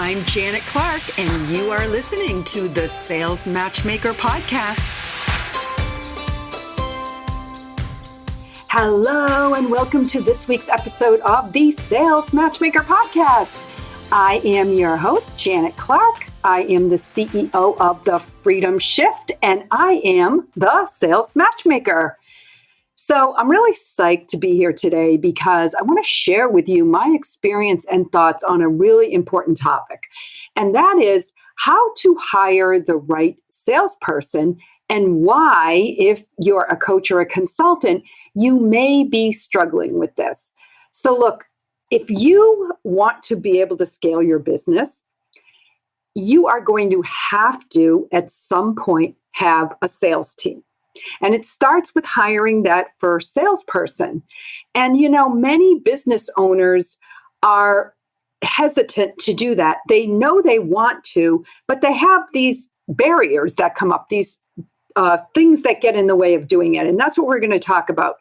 I'm Janet Clark, and you are listening to the Sales Matchmaker podcast. Hello, and welcome to this week's episode of the Sales Matchmaker podcast. I am your host, Janet Clark. I am the CEO of The Freedom Shift, and I am the Sales Matchmaker. So I'm really psyched to be here today because I want to share with you my experience and thoughts on a really important topic. And that is how to hire the right salesperson and why, if you're a coach or a consultant, you may be struggling with this. So look, if you want to be able to scale your business, you are going to have to, at some point, have a sales team. And it starts with hiring that first salesperson. And, many business owners are hesitant to do that. They know they want to, but they have these barriers that come up, these things that get in the way of doing it. And that's what we're going to talk about.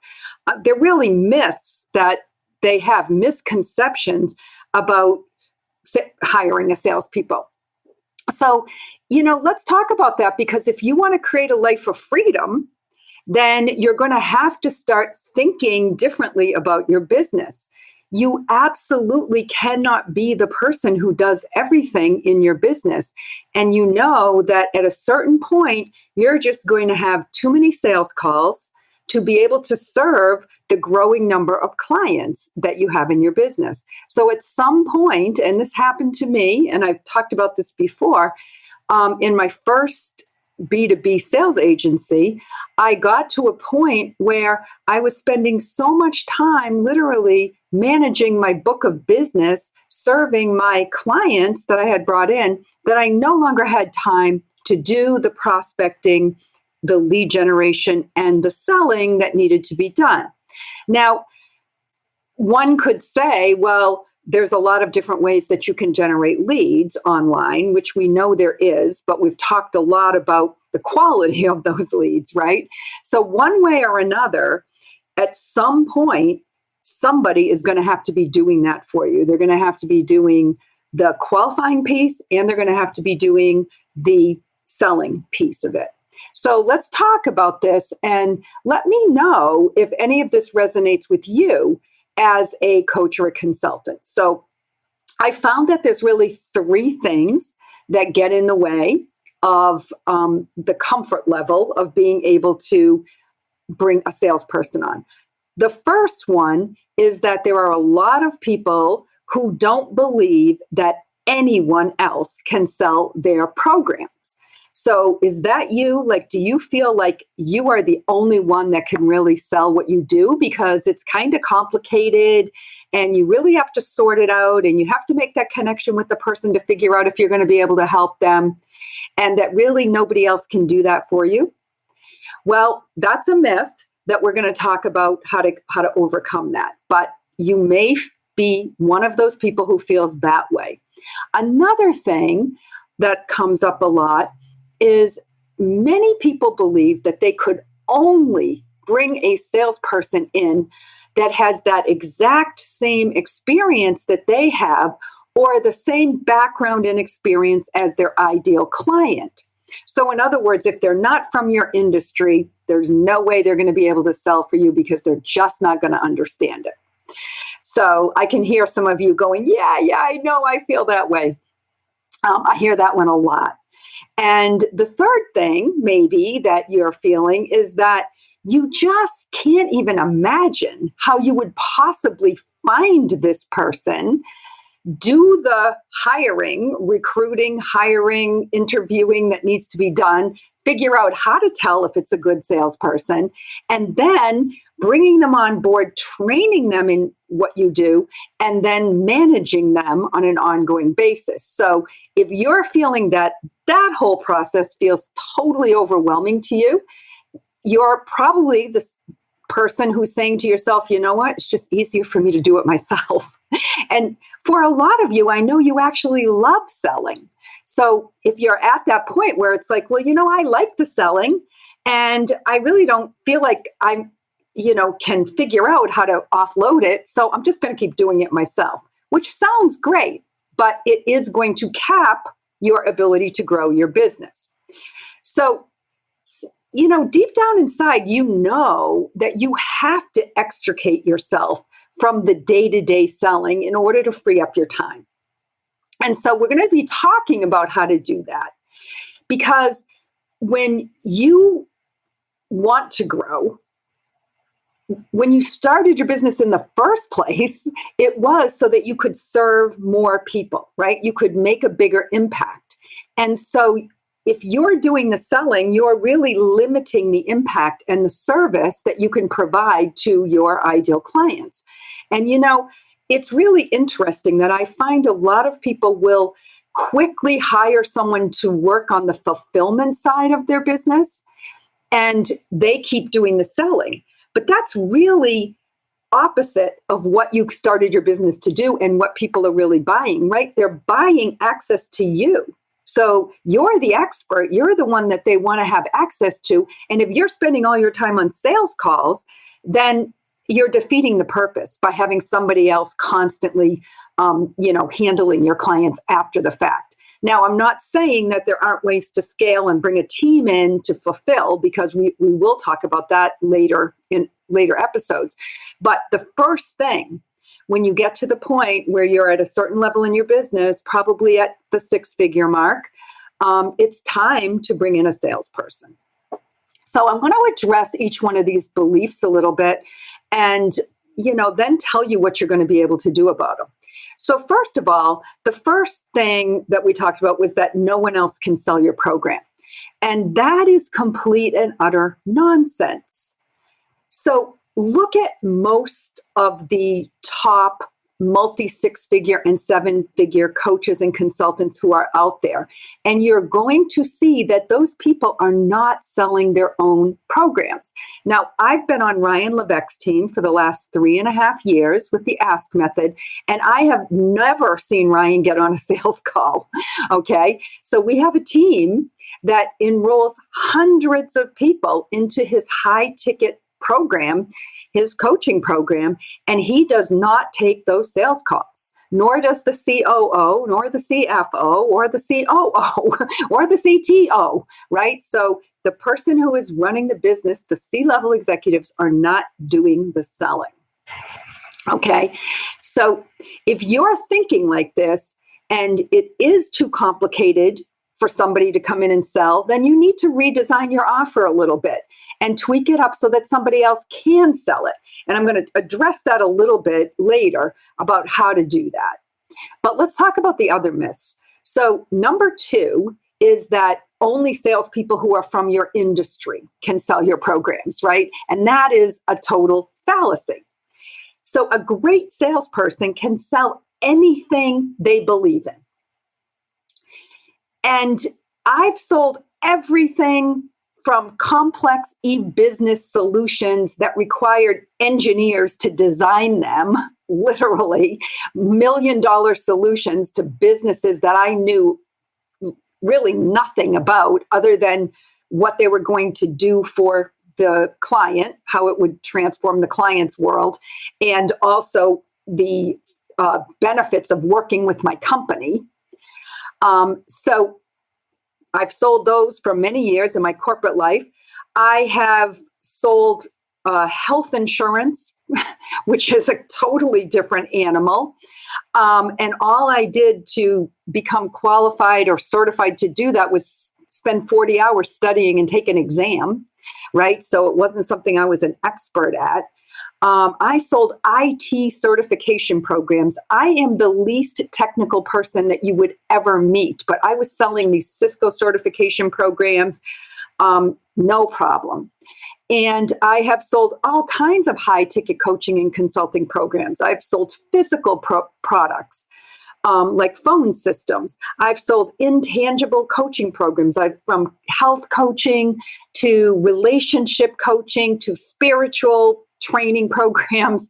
They're really myths that they have, misconceptions about hiring a salespeople. So, let's talk about that, because if you want to create a life of freedom, then you're going to have to start thinking differently about your business. You absolutely cannot be the person who does everything in your business. And you know that at a certain point, you're just going to have too many sales calls to be able to serve the growing number of clients that you have in your business. So at some point, and this happened to me, and I've talked about this before, in my first B2B sales agency, I got to a point where I was spending so much time literally managing my book of business, serving my clients that I had brought in, that I no longer had time to do the prospecting, the lead generation, and the selling that needed to be done. Now, one could say, well, there's a lot of different ways that you can generate leads online, which we know there is, but we've talked a lot about the quality of those leads, right? So one way or another, at some point, somebody is going to have to be doing that for you. They're going to have to be doing the qualifying piece, and they're going to have to be doing the selling piece of it. So let's talk about this, and let me know if any of this resonates with you as a coach or a consultant. So I found that there's really three things that get in the way of the comfort level of being able to bring a salesperson on. The first one is that there are a lot of people who don't believe that anyone else can sell their programs. So is that you? Do you feel like you are the only one that can really sell what you do? Because it's kind of complicated and you really have to sort it out, and you have to make that connection with the person to figure out if you're going to be able to help them, and that really nobody else can do that for you. Well, that's a myth that we're going to talk about how to overcome that. But you may be one of those people who feels that way. Another thing that comes up a lot is many people believe that they could only bring a salesperson in that has that exact same experience that they have, or the same background and experience as their ideal client. So in other words, if they're not from your industry, there's no way they're going to be able to sell for you, because they're just not going to understand it. So I can hear some of you going, yeah, I know, I feel that way. I hear that one a lot. And the third thing maybe that you're feeling is that you just can't even imagine how you would possibly find this person, do the hiring, recruiting, hiring, interviewing that needs to be done, figure out how to tell if it's a good salesperson, and then bringing them on board, training them in what you do, and then managing them on an ongoing basis. So if you're feeling that whole process feels totally overwhelming to you, you're probably this person who's saying to yourself, you know what, it's just easier for me to do it myself. And for a lot of you, I know you actually love selling. So if you're at that point where it's like, well, I like the selling, and I really don't feel like I'm, can figure out how to offload it. So I'm just going to keep doing it myself, which sounds great. but it is going to cap your ability to grow your business. So, deep down inside, that you have to extricate yourself from the day-to-day selling in order to free up your time. And so we're going to be talking about how to do that, because when you want to grow, when you started your business in the first place, it was so that you could serve more people, right? You could make a bigger impact. And so if you're doing the selling, you're really limiting the impact and the service that you can provide to your ideal clients. And, it's really interesting that I find a lot of people will quickly hire someone to work on the fulfillment side of their business, and they keep doing the selling. But that's really opposite of what you started your business to do and what people are really buying, right? They're buying access to you. So you're the expert. You're the one that they want to have access to. And if you're spending all your time on sales calls, then you're defeating the purpose by having somebody else constantly, handling your clients after the fact. Now, I'm not saying that there aren't ways to scale and bring a team in to fulfill, because we will talk about that later in later episodes. But the first thing, when you get to the point where you're at a certain level in your business, probably at the 6-figure mark, it's time to bring in a salesperson. So I'm going to address each one of these beliefs a little bit and, then tell you what you're going to be able to do about them. So first of all, the first thing that we talked about was that no one else can sell your program. And that is complete and utter nonsense. So look at most of the top multi-6-figure and 7-figure coaches and consultants who are out there. And you're going to see that those people are not selling their own programs. Now, I've been on Ryan Levesque's team for the last 3.5 years with the Ask Method, and I have never seen Ryan get on a sales call. Okay. So we have a team that enrolls hundreds of people into his high ticket program, his coaching program, and he does not take those sales calls, nor does the COO, nor the CFO, or the COO, or the CTO, right? So the person who is running the business, the C-level executives, are not doing the selling. Okay, so if you're thinking like this and it is too complicated for somebody to come in and sell, then you need to redesign your offer a little bit and tweak it up so that somebody else can sell it. And I'm going to address that a little bit later about how to do that. But let's talk about the other myths. So number 2 is that only salespeople who are from your industry can sell your programs, right? And that is a total fallacy. So a great salesperson can sell anything they believe in. And I've sold everything from complex e-business solutions that required engineers to design them, literally $1 million solutions, to businesses that I knew really nothing about other than what they were going to do for the client, how it would transform the client's world, and also the benefits of working with my company. So I've sold those for many years in my corporate life. I have sold health insurance, which is a totally different animal. And all I did to become qualified or certified to do that was spend 40 hours studying and take an exam, right? So it wasn't something I was an expert at. I sold IT certification programs. I am the least technical person that you would ever meet, but I was selling these Cisco certification programs, no problem. And I have sold all kinds of high ticket coaching and consulting programs. I've sold physical products, like phone systems. I've sold intangible coaching programs. From health coaching to relationship coaching to spiritual training programs,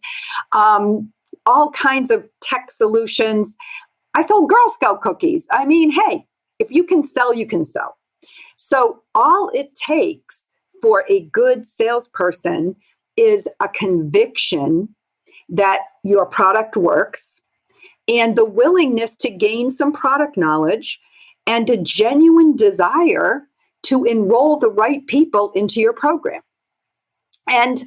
all kinds of tech solutions. I sold Girl Scout cookies. I mean, hey, if you can sell, you can sell. So all it takes for a good salesperson is a conviction that your product works, and the willingness to gain some product knowledge and a genuine desire to enroll the right people into your program. And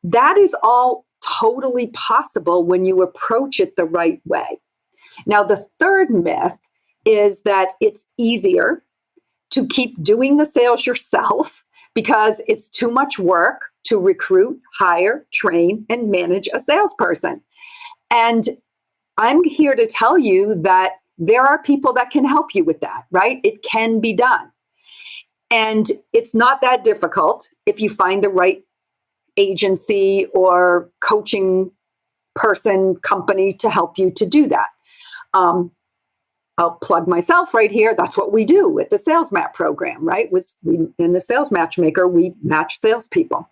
that is all totally possible when you approach it the right way. Now, the third myth is that it's easier to keep doing the sales yourself because it's too much work to recruit, hire, train, and manage a salesperson. And I'm here to tell you that there are people that can help you with that, right? It can be done. And it's not that difficult if you find the right agency or coaching person, company to help you to do that. I'll plug myself right here. That's what we do at the Sales Map program, right? In the Sales Matchmaker, we match salespeople.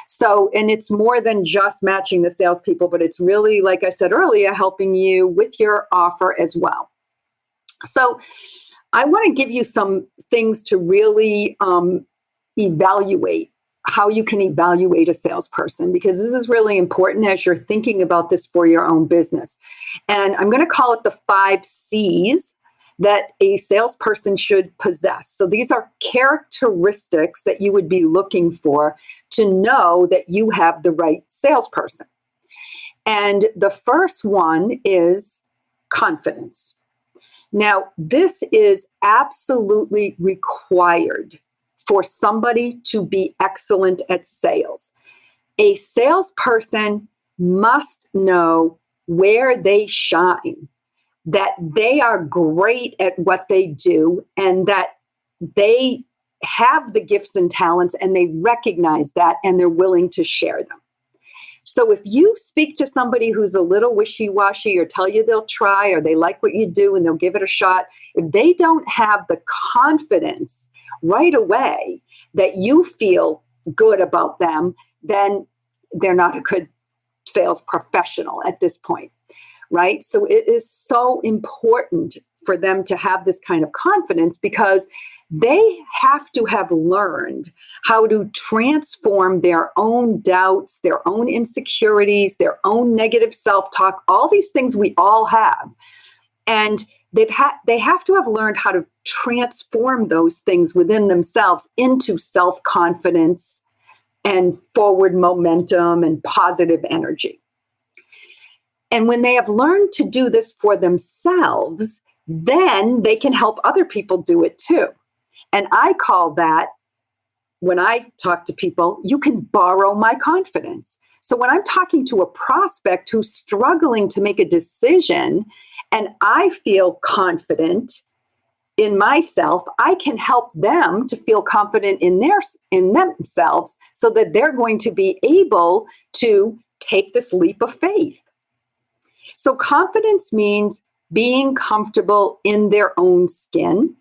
So, and it's more than just matching the salespeople, but it's really, like I said earlier, helping you with your offer as well. So I want to give you some things to really evaluate how you can evaluate a salesperson, because this is really important as you're thinking about this for your own business. And I'm going to call it the 5 C's that a salesperson should possess. So these are characteristics that you would be looking for to know that you have the right salesperson. And the first one is confidence. Now, this is absolutely required for somebody to be excellent at sales. A salesperson must know where they shine, that they are great at what they do, and that they have the gifts and talents, and they recognize that, and they're willing to share them. So if you speak to somebody who's a little wishy-washy or tell you they'll try or they like what you do and they'll give it a shot, if they don't have the confidence right away that you feel good about them, then they're not a good sales professional at this point, right? So it is so important for them to have this kind of confidence, because they have to have learned how to transform their own doubts, their own insecurities, their own negative self-talk, all these things we all have. And they have to have learned how to transform those things within themselves into self-confidence and forward momentum and positive energy. And when they have learned to do this for themselves, then they can help other people do it too. And I call that, when I talk to people, you can borrow my confidence. So when I'm talking to a prospect who's struggling to make a decision and I feel confident in myself, I can help them to feel confident in themselves so that they're going to be able to take this leap of faith. So confidence means being comfortable in their own skin,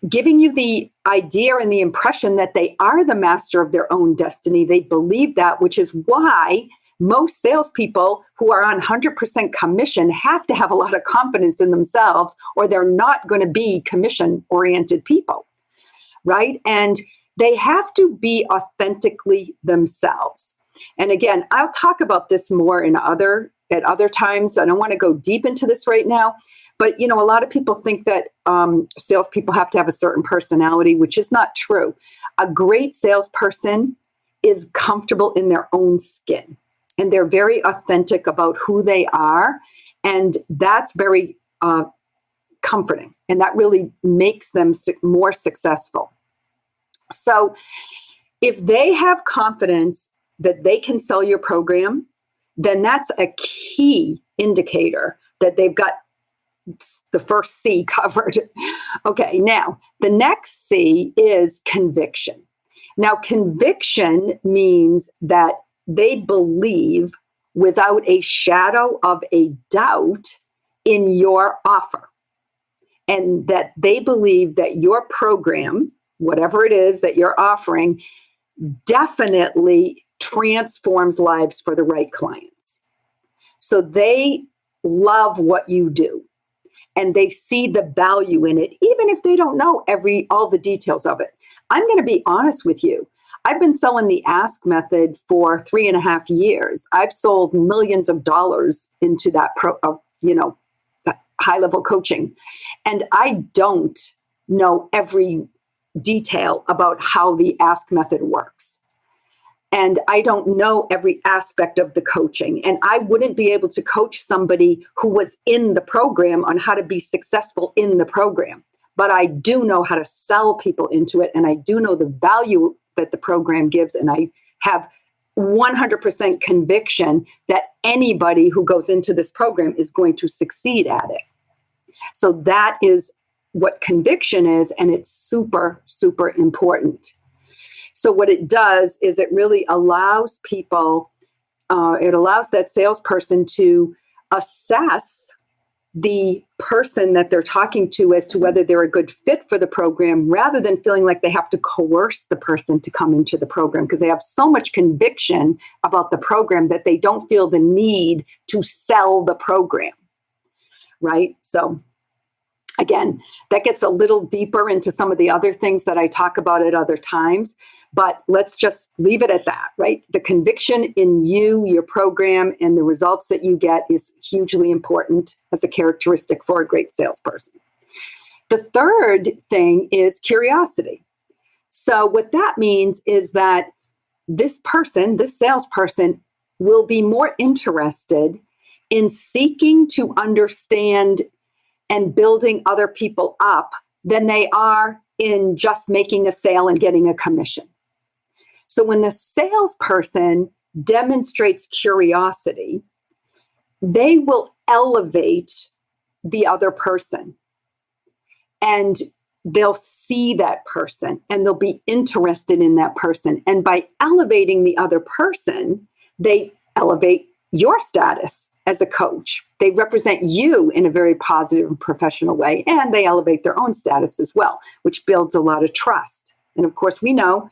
giving you the idea and the impression that they are the master of their own destiny. They believe that, which is why most salespeople who are on 100% commission have to have a lot of confidence in themselves, or they're not going to be commission-oriented people, right? And they have to be authentically themselves. And again, I'll talk about this more at other times. I don't want to go deep into this right now. But, a lot of people think that salespeople have to have a certain personality, which is not true. A great salesperson is comfortable in their own skin, and they're very authentic about who they are. And that's very comforting, and that really makes them more successful. So if they have confidence that they can sell your program, then that's a key indicator that they've got the first C covered. Okay, now the next C is conviction. Now, conviction means that they believe without a shadow of a doubt in your offer, and that they believe that your program, whatever it is that you're offering, definitely transforms lives for the right clients. So they love what you do, and they see the value in it, even if they don't know all the details of it. I'm going to be honest with you. I've been selling the ask method for 3.5 years. I've sold millions of dollars into that that high-level coaching. And I don't know every detail about how the ask method works. And I don't know every aspect of the coaching. And I wouldn't be able to coach somebody who was in the program on how to be successful in the program. But I do know how to sell people into it. And I do know the value that the program gives. And I have 100% conviction that anybody who goes into this program is going to succeed at it. So that is what conviction is. And it's super, super important. So what it does is it really allows people, it allows that salesperson to assess the person that they're talking to as to whether they're a good fit for the program, rather than feeling like they have to coerce the person to come into the program, because they have so much conviction about the program that they don't feel the need to sell the program, right? So again, that gets a little deeper into some of the other things that I talk about at other times, but let's just leave it at that, right? The conviction in you, your program, and the results that you get is hugely important as a characteristic for a great salesperson. The third thing is curiosity. So what that means is that this salesperson, will be more interested in seeking to understand and building other people up than they are in just making a sale and getting a commission. So when the salesperson demonstrates curiosity, they will elevate the other person, and they'll see that person and they'll be interested in that person. And by elevating the other person, they elevate your status as a coach. They represent you in a very positive and professional way, and they elevate their own status as well, which builds a lot of trust. And of course, we know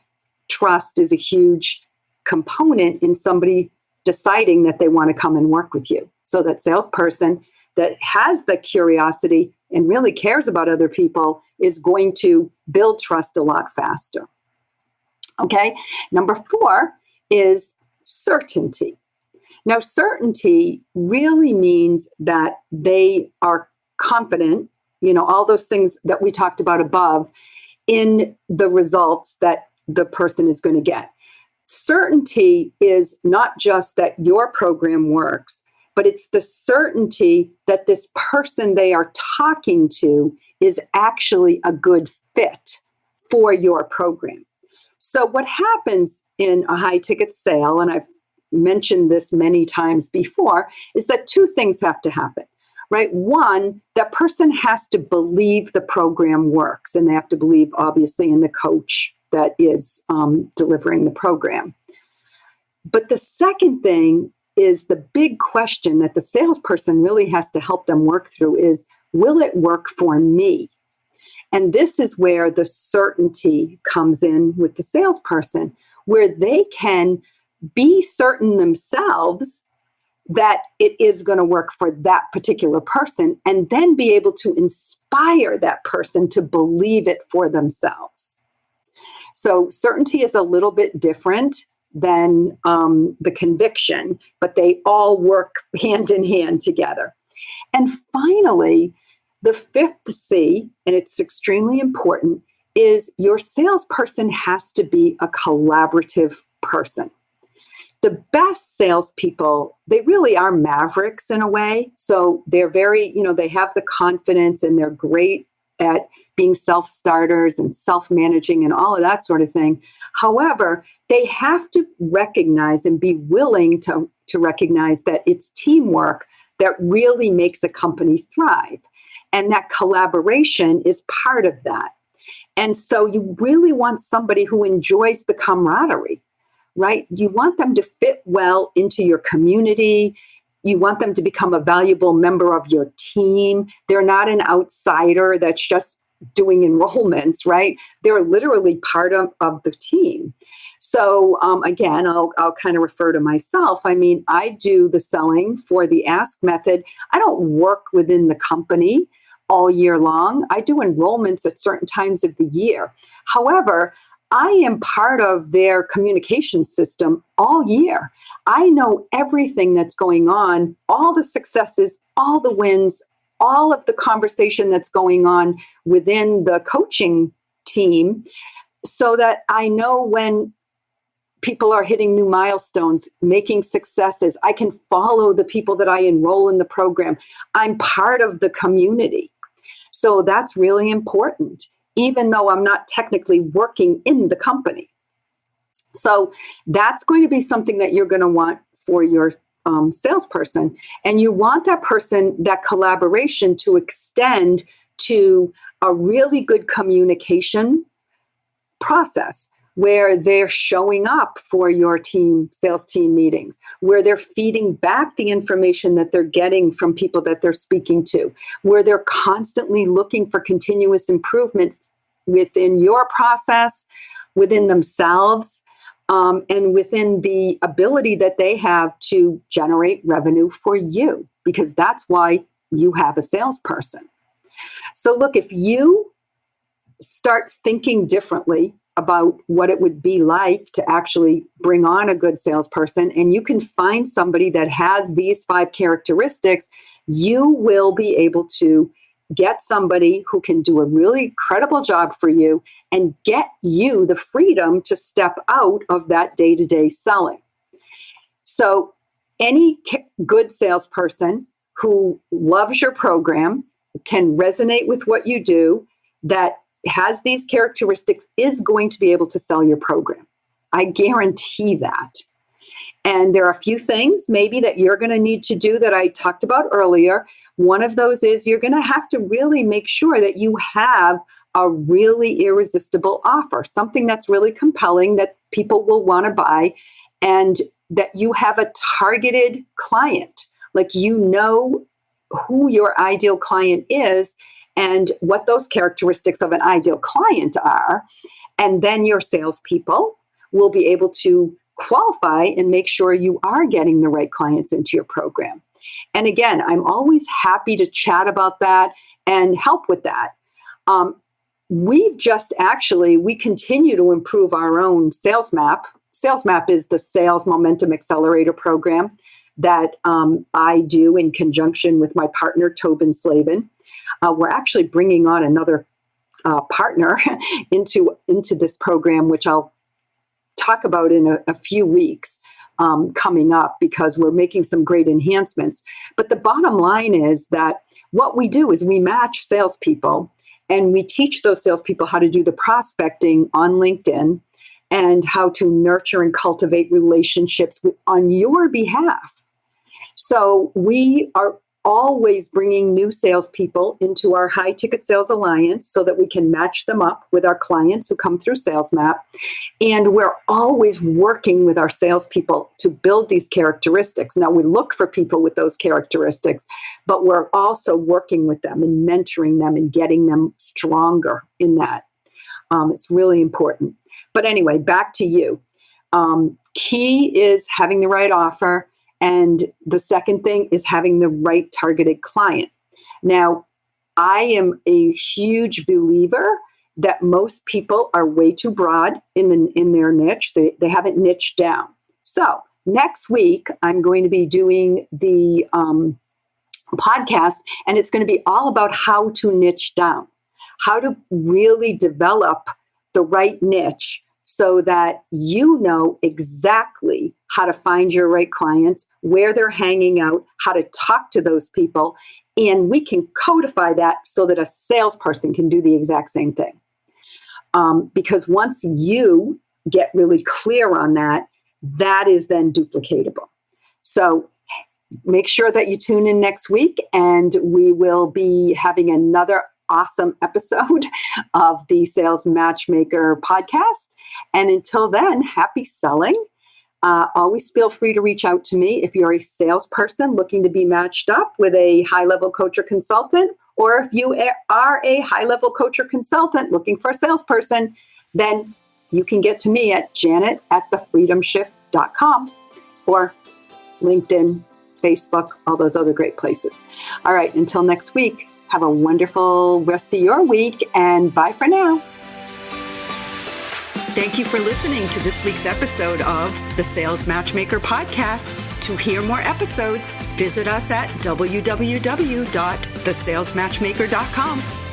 trust is a huge component in somebody deciding that they want to come and work with you. So that salesperson that has the curiosity and really cares about other people is going to build trust a lot faster. Okay, number 4 is certainty. Now, certainty really means that they are confident, all those things that we talked about above, in the results that the person is going to get. Certainty is not just that your program works, but it's the certainty that this person they are talking to is actually a good fit for your program. So what happens in a high ticket sale, and I've mentioned this many times before, is that 2 things have to happen, right? One, that person has to believe the program works, and they have to believe, obviously, in the coach that is delivering the program. But the second thing is the big question that the salesperson really has to help them work through is, will it work for me? And this is where the certainty comes in with the salesperson, where they can be certain themselves that it is going to work for that particular person, and then be able to inspire that person to believe it for themselves. So certainty is a little bit different than the conviction, but they all work hand in hand together. And finally, the 5th C, and it's extremely important, is your salesperson has to be a collaborative person. The best salespeople, they really are mavericks in a way. So they're very, they have the confidence, and they're great at being self-starters and self-managing and all of that sort of thing. However, they have to recognize and be willing to recognize that it's teamwork that really makes a company thrive. And that collaboration is part of that. And so you really want somebody who enjoys the camaraderie, right? You want them to fit well into your community. You want them to become a valuable member of your team. They're not an outsider that's just doing enrollments, right? They're literally part of the team. So again, I'll kind of refer to myself. I mean, I do the selling for the Ask method. I don't work within the company all year long. I do enrollments at certain times of the year. However, I am part of their communication system all year. I know everything that's going on, all the successes, all the wins, all of the conversation that's going on within the coaching team, so that I know when people are hitting new milestones, making successes. I can follow the people that I enroll in the program. I'm part of the community. So that's really important, even though I'm not technically working in the company. So that's going to be something that you're going to want for your salesperson. And you want that person, that collaboration, to extend to a really good communication process where they're showing up for your sales team meetings, where they're feeding back the information that they're getting from people that they're speaking to, where they're constantly looking for continuous improvement within your process, within themselves, and within the ability that they have to generate revenue for you, because that's why you have a salesperson. So look, if you start thinking differently about what it would be like to actually bring on a good salesperson, and you can find somebody that has these 5 characteristics, you will be able to get somebody who can do a really credible job for you and get you the freedom to step out of that day-to-day selling. So any good salesperson who loves your program, can resonate with what you do, that has these characteristics, is going to be able to sell your program. I guarantee that. And there are a few things maybe that you're going to need to do that I talked about earlier. One of those is you're going to have to really make sure that you have a really irresistible offer, something that's really compelling that people will want to buy, and that you have a targeted client. Like, you know who your ideal client is and what those characteristics of an ideal client are. And then your salespeople will be able to qualify and make sure you are getting the right clients into your program. And again, I'm always happy to chat about that and help with that. We continue to improve our own sales map. Sales map is the Sales Momentum Accelerator program that I do in conjunction with my partner, Tobin Slavin. We're actually bringing on another partner into this program, which I'll talk about in a few weeks coming up, because we're making some great enhancements. But the bottom line is that what we do is we match salespeople, and we teach those salespeople how to do the prospecting on LinkedIn and how to nurture and cultivate relationships on your behalf. So we are always bringing new salespeople into our High Ticket Sales Alliance so that we can match them up with our clients who come through SalesMap. And we're always working with our salespeople to build these characteristics. Now, we look for people with those characteristics, but we're also working with them and mentoring them and getting them stronger in that. It's really important. But anyway, back to you. Key is having the right offer. And the second thing is having the right targeted client. Now, I am a huge believer that most people are way too broad in their niche. They haven't niched down. So next week, I'm going to be doing the podcast, and it's going to be all about how to niche down, how to really develop the right niche, so that you know exactly how to find your right clients, where they're hanging out, how to talk to those people. And we can codify that so that a salesperson can do the exact same thing. Because once you get really clear on that, that is then duplicatable. So make sure that you tune in next week, and we will be having another awesome episode of the Sales Matchmaker podcast. And until then, happy selling. Always feel free to reach out to me if you're a salesperson looking to be matched up with a high-level coach or consultant, or if you are a high-level coach or consultant looking for a salesperson, then you can get to me at janet@thefreedomshift.com, or LinkedIn, Facebook, all those other great places. All right, until next week, have a wonderful rest of your week, and bye for now. Thank you for listening to this week's episode of the Sales Matchmaker podcast. To hear more episodes, visit us at www.thesalesmatchmaker.com.